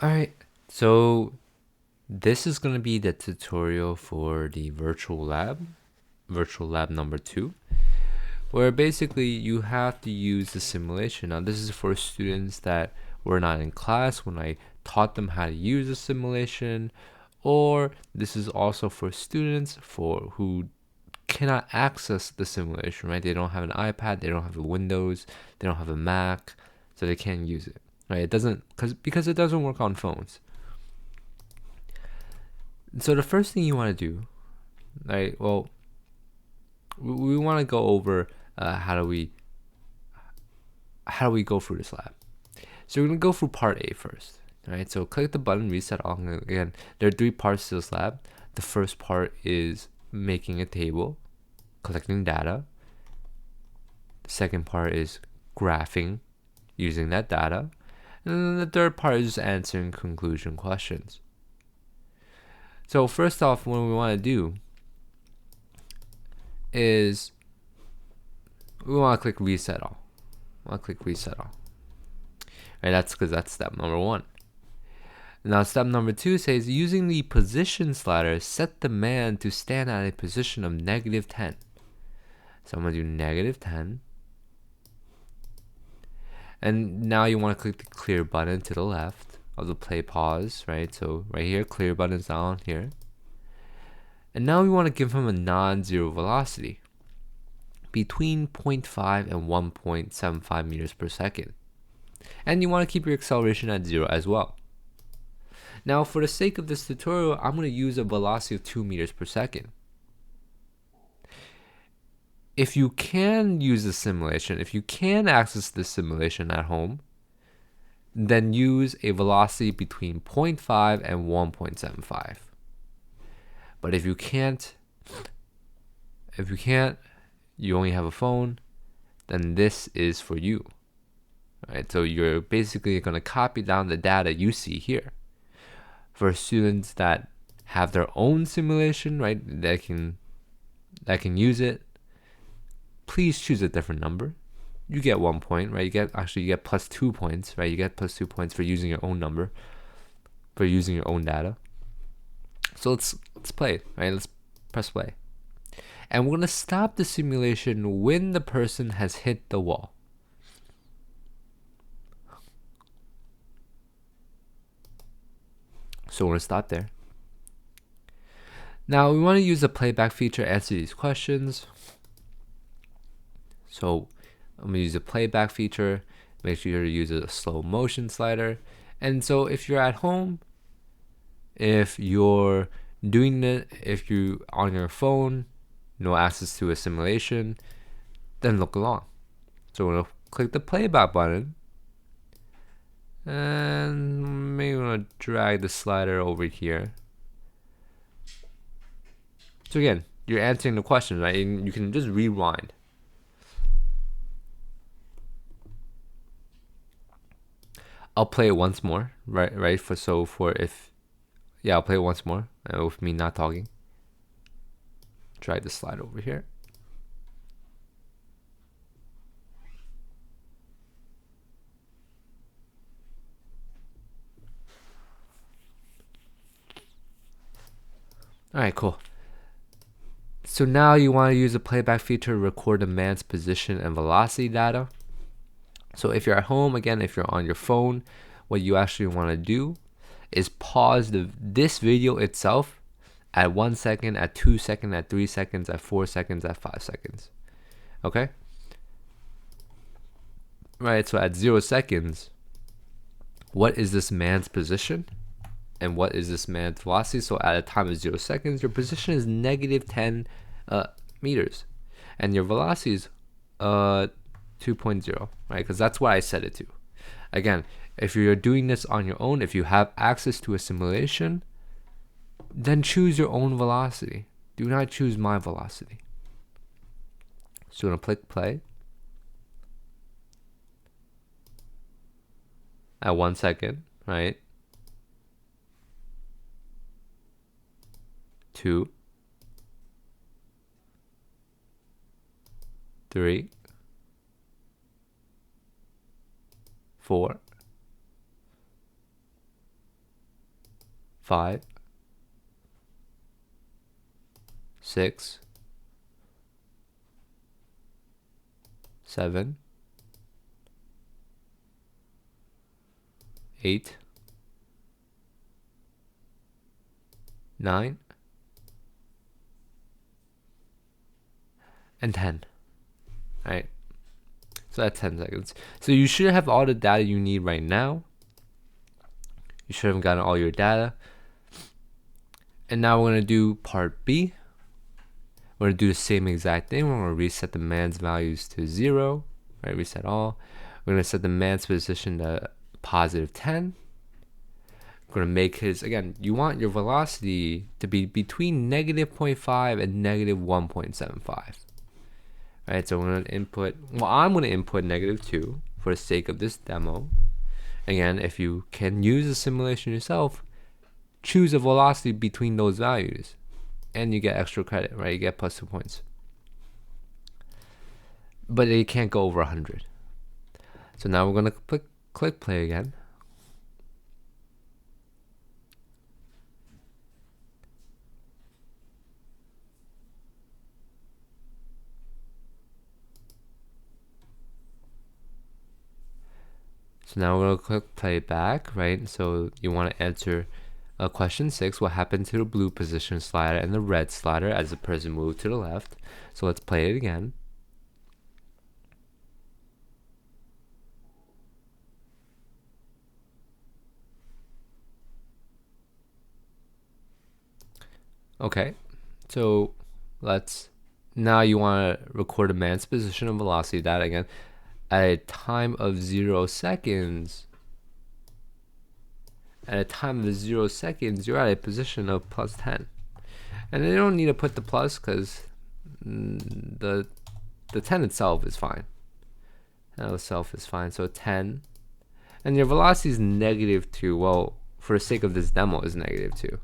Alright, so this is going to be the tutorial for the virtual lab number 2, where basically you have to use the simulation. Now this is for students that were not in class when I taught them how to use the simulation, or this is also for students who cannot access the simulation, right? They don't have an iPad, they don't have a Windows, they don't have a Mac, so they can't use it, right? It doesn't, because it doesn't work on phones. So the first thing you want to do, right? Well, we want to go over how do we go through this lab. So we're gonna go through part A first. All right. So click the button, reset all. Again, there are 3 parts to this lab. The first part is making a table, collecting data. The second part is graphing using that data. And then the third part is just answering conclusion questions. So first off, what we want to do is we want to click reset all. Right, that's because that's step number 1. Now step number 2 says using the position slider, set the man to stand at a position of -10. So I'm going to do -10. And now you want to click the clear button to the left of the play pause, right? So right here, clear button is on here. And now we want to give him a non-zero velocity between 0.5 and 1.75 meters per second. And you want to keep your acceleration at 0 as well. Now for the sake of this tutorial, I'm going to use a velocity of 2 meters per second. If you can use the simulation, if you can access the simulation at home, then use a velocity between 0.5 and 1.75. But if you can't, you only have a phone, then this is for you. Right? So you're basically going to copy down the data you see here. For students that have their own simulation, right, that can use it, please choose a different number. You get 1 point, right? You get plus 2 points, right? You get plus 2 points for using your own number, for using your own data. So let's play, right? Let's press play. And we're gonna stop the simulation when the person has hit the wall. So we're gonna stop there. Now we want to use the playback feature to answer these questions. So I'm gonna use the playback feature. Make sure you use a slow motion slider. And so if you're at home, if you're doing it, if you on your phone, no access to a simulation, then look along. So we're gonna click the playback button, and maybe we're gonna drag the slider over here. So again, you're answering the question, right? And you can just rewind. I'll play it once more, right? I'll play it once more with me not talking. Drag the slide over here. All right, cool. So now you want to use the playback feature to record the man's position and velocity data. So if you're at home, again, if you're on your phone, what you actually want to do is pause this video itself at 1 second, at 2 seconds, at 3 seconds, at 4 seconds, at 5 seconds. Okay? Right, so at 0 seconds, what is this man's position? And what is this man's velocity? So at a time of 0 seconds, your position is -10 meters. And your velocity is 2.0, right? Because that's what I set it to. Again, if you're doing this on your own, if you have access to a simulation, then choose your own velocity. Do not choose my velocity. So I'm going to click play. At 1 second, right? 2, 3, 4, 5, 6, 7, 8, 9, and 10. All right. So that's 10 seconds. So you should have all the data you need right now. You should have gotten all your data. And now we're going to do part B. We're going to do the same exact thing. We're going to reset the man's values to 0. Right, reset all. We're going to set the man's position to positive 10. We're going to make his, again, you want your velocity to be between negative 0.5 and negative 1.75. Right, so we're going to input, well, I'm going to input negative 2 for the sake of this demo. Again, if you can use the simulation yourself, choose a velocity between those values and you get extra credit, right? You get plus 2 points. But you can't go over 100. So now we're going to click play again. So now we're going to click play back, right? So you want to answer question 6, what happened to the blue position slider and the red slider as the person moved to the left? So let's play it again. Okay, so now you want to record a man's position and velocity data again at a time of 0 seconds. At a time of 0 seconds, you're at a position of plus 10. And you don't need to put the plus because the 10 itself is fine. 10 itself is fine. So 10. And your velocity is negative 2. Well, for the sake of this demo, is negative 2.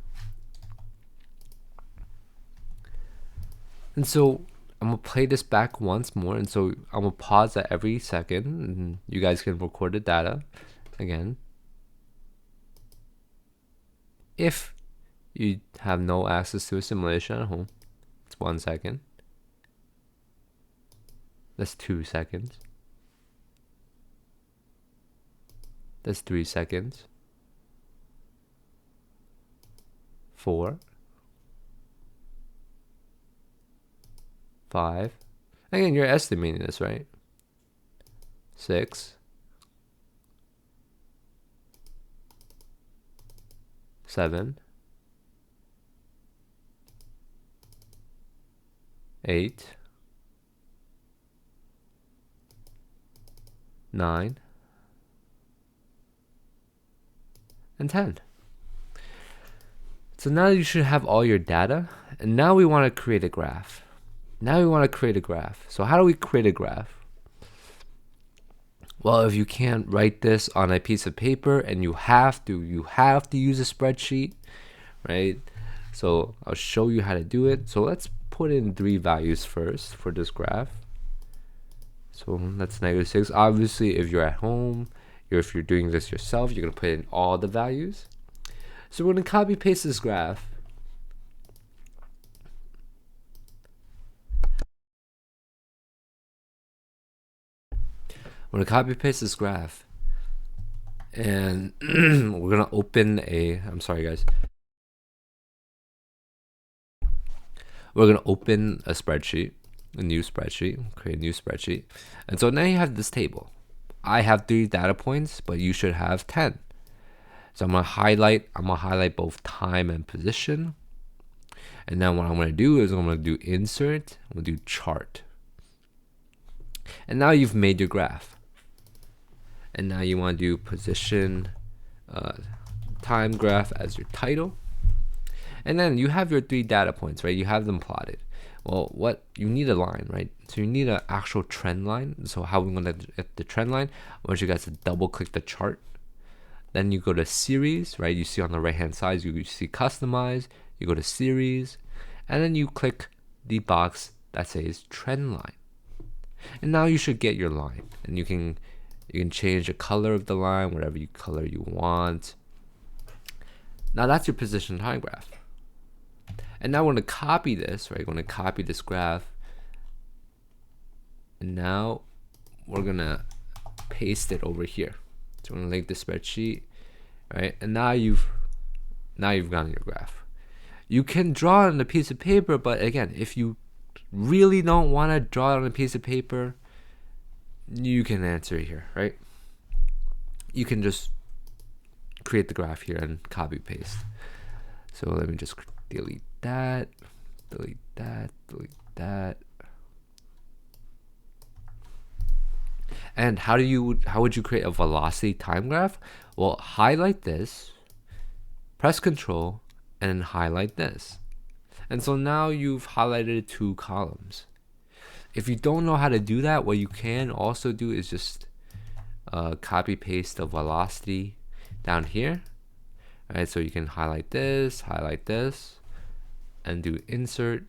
And so I'm going to play this back once more. And so I'm going to pause at every second. And you guys can record the data again. If you have no access to a simulation at home, it's 1 second. That's 2 seconds. That's 3 seconds. 4. 5. Again, you're estimating this, right? 6. 7. 8. 9. And 10. So now you should have all your data, and now we want to create a graph. So how do we create a graph? Well, if you can't write this on a piece of paper and you have to use a spreadsheet, right? So I'll show you how to do it. So let's put in 3 values first for this graph. So that's negative 6. Obviously, if you're at home, if you're doing this yourself, you're going to put in all the values. So we're going to copy paste this graph. We're going to copy paste this graph. And we're going to open I'm sorry guys. We're going to open a spreadsheet, create a new spreadsheet. And so now you have this table. I have 3 data points, but you should have 10. So I'm going to highlight both time and position. And then what I'm going to do is I'm going to do insert, I'm going to do chart. And now you've made your graph. And now you want to do position, time graph as your title. And then you have your 3 data points, right? You have them plotted. Well, you need a line, right? So you need an actual trend line. So how we're going to get the trend line, I want you guys to double click the chart. Then you go to series, right? You see on the right hand side, you see customize, you go to series, and then you click the box that says trend line. And now you should get your line, and you can change the color of the line, whatever color you want. Now that's your position time graph. And now we're going to copy this, right? We're going to copy this graph. And now we're going to paste it over here. So we're going to link the spreadsheet, right? And now you've gotten your graph. You can draw it on a piece of paper, but again, if you really don't want to draw it on a piece of paper, you can answer here, right? You can just create the graph here and copy paste. So let me just delete that, delete that, delete that. And how would you create a velocity time graph? Well, highlight this, press Control, and highlight this. And so now you've highlighted 2 columns. If you don't know how to do that, what you can also do is just copy paste the velocity down here. Right, so you can highlight this, and do insert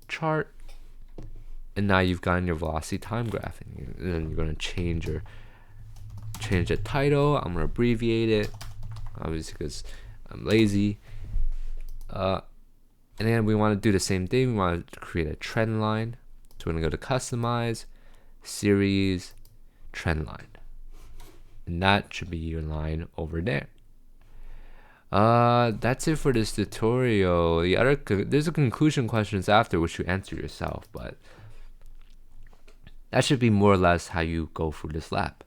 chart. And now you've gotten your velocity time graph, and then you're going to change the title. I'm going to abbreviate it, obviously because I'm lazy. And then we want to do the same thing. We want to create a trend line. So we're going to go to Customize, Series, Trend Line. And that should be your line over there. That's it for this tutorial. There's a conclusion questions after, which you answer yourself, but that should be more or less how you go through this lab.